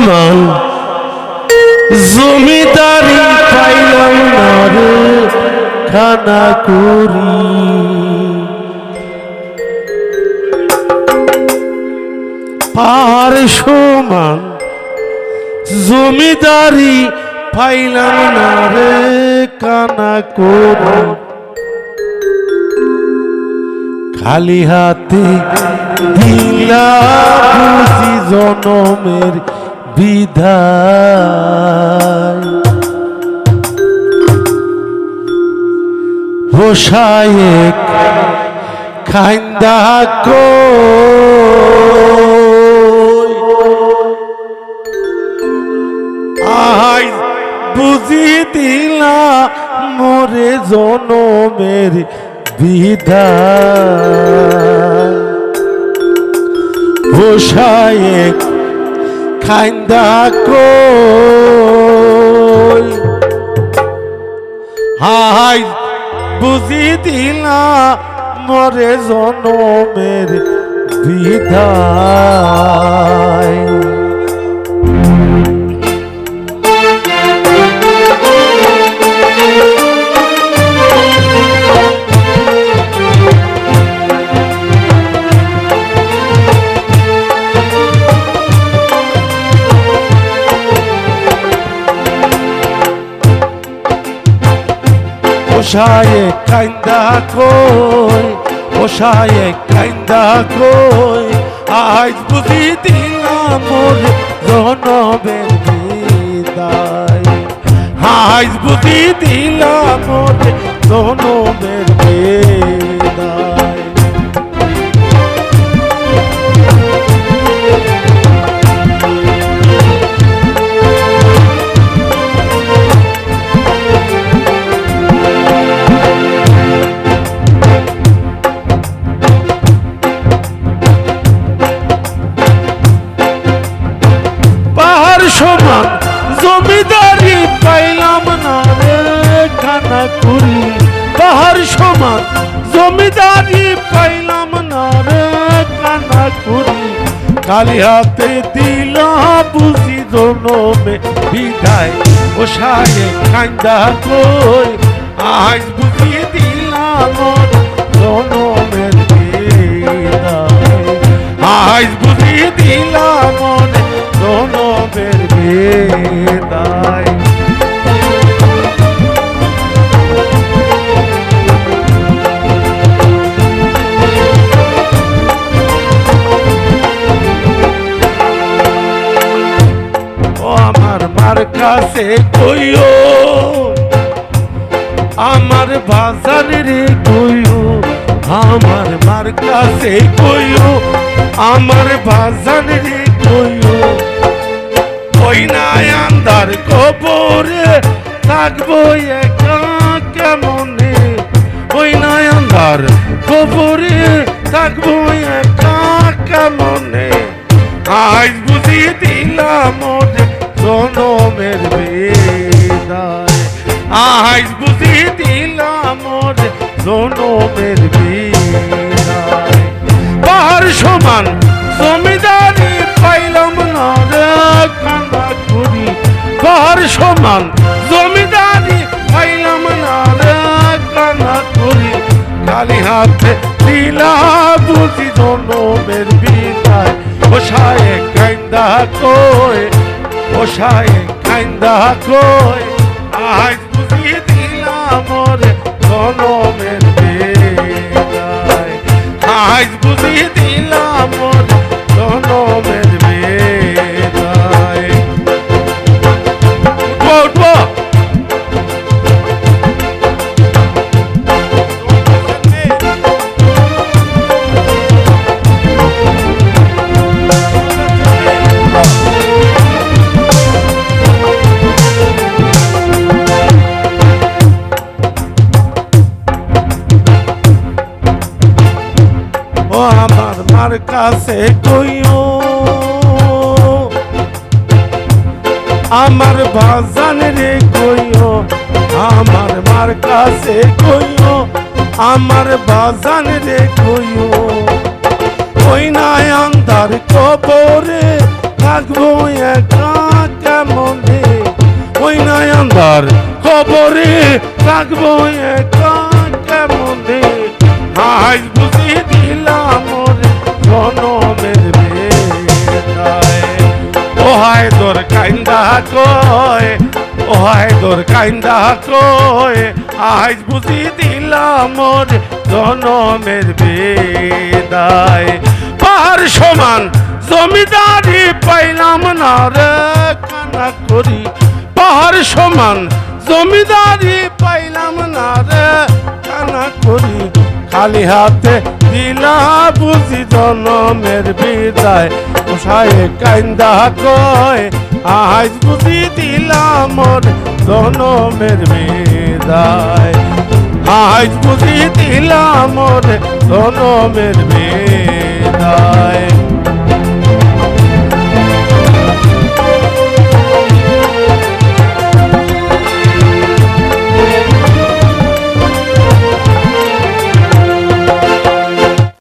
সমান জমিদারি পাইলাম না রে খানা করি পাহাড় সমান জমিদারি পাইলাম না রে কানা করি খালি হাতে দিলা বুঝি জনমের বিদায় হোসায়েক খাইন্দা কই আই বুঝি দিলা মোরে জনমের বিদায় হোসায়েক খাইন্দা কই হাই বুঝি দিলা মরে জনমের বিদায় হোসায়েক কাইন্দা কই হোসায়েক কাইন্দা কই আজ বুঝি দিলাম মোর জনমের বিদায় আজ বুঝি দিলাম মোর জনমের বিদায় সমান জমিদারি পাইলাম না রে খানা করি পাহাড় সমান জমিদারি পাইলাম না রে খানা করি খালি হাতে দিলাম বুঝি জনমে বিদায় হোসায়েক কাইন্দা কই আজ বুঝি দিলাম জনমের বিদায় আজ বুঝি দিলাম জনমের বিদায় ও আমার মার কাছে কইও আমার বাজার রে কইও আমার মার কাছে কইও আমার বাজার রে কইও ওই নাই আন্দার কবরে থাকবো একা কেমনে ওই নাই আন্দার কবরে থাকবো একা কেমনে আজ বুঝি দিলাম মোরে জনমের বিদায় আজ বুঝি দিলাম মোরে জনমের বিদায় পাহাড় সমান জমিদারি পাইলাম না রে কানা করি পাহাড় সমান জমিদারি পাইলাম না রে কানা করি খালি হাতে দিলা বুঝি জনমের বিদায় হোসায়েক কাইন্দা কই হোসায়েক কাইন্দা কই আজ বুঝি দিলাম মোরে জনমের বিদায় আজ বুঝি দিলাম মোরে জনমের বিদায় উঠবো আমার মার কাছে কইও আমার বাজান রে কইও আমার মার কাছে কইও আমার বাজান রে কইও ওই নাই আন্ধার কবরে থাকবো একা কবরে রাখবো একা কেমনে আজ বুঝি দিলাম ওরে জনমের বেদায় ও হায় তোর কাইন্দা কয় ও হায় তোর কাইন্দা কয় আজ বুঝি দিলাম ওরে জনমের বেদায় পাহাড় সমান জমিদারি পাইলাম না রে কানা করি পাহাড় সমান জমিদারি পাইলাম না রে কানা করি খালি হাতে দিলা বুঝি জনমের বিদায় ওসায় কাইন্দা কয় আজ বুঝি দিলাম ওর জনমের বিদায় আজ বুঝি দিলাম ওর জনমের বিদায়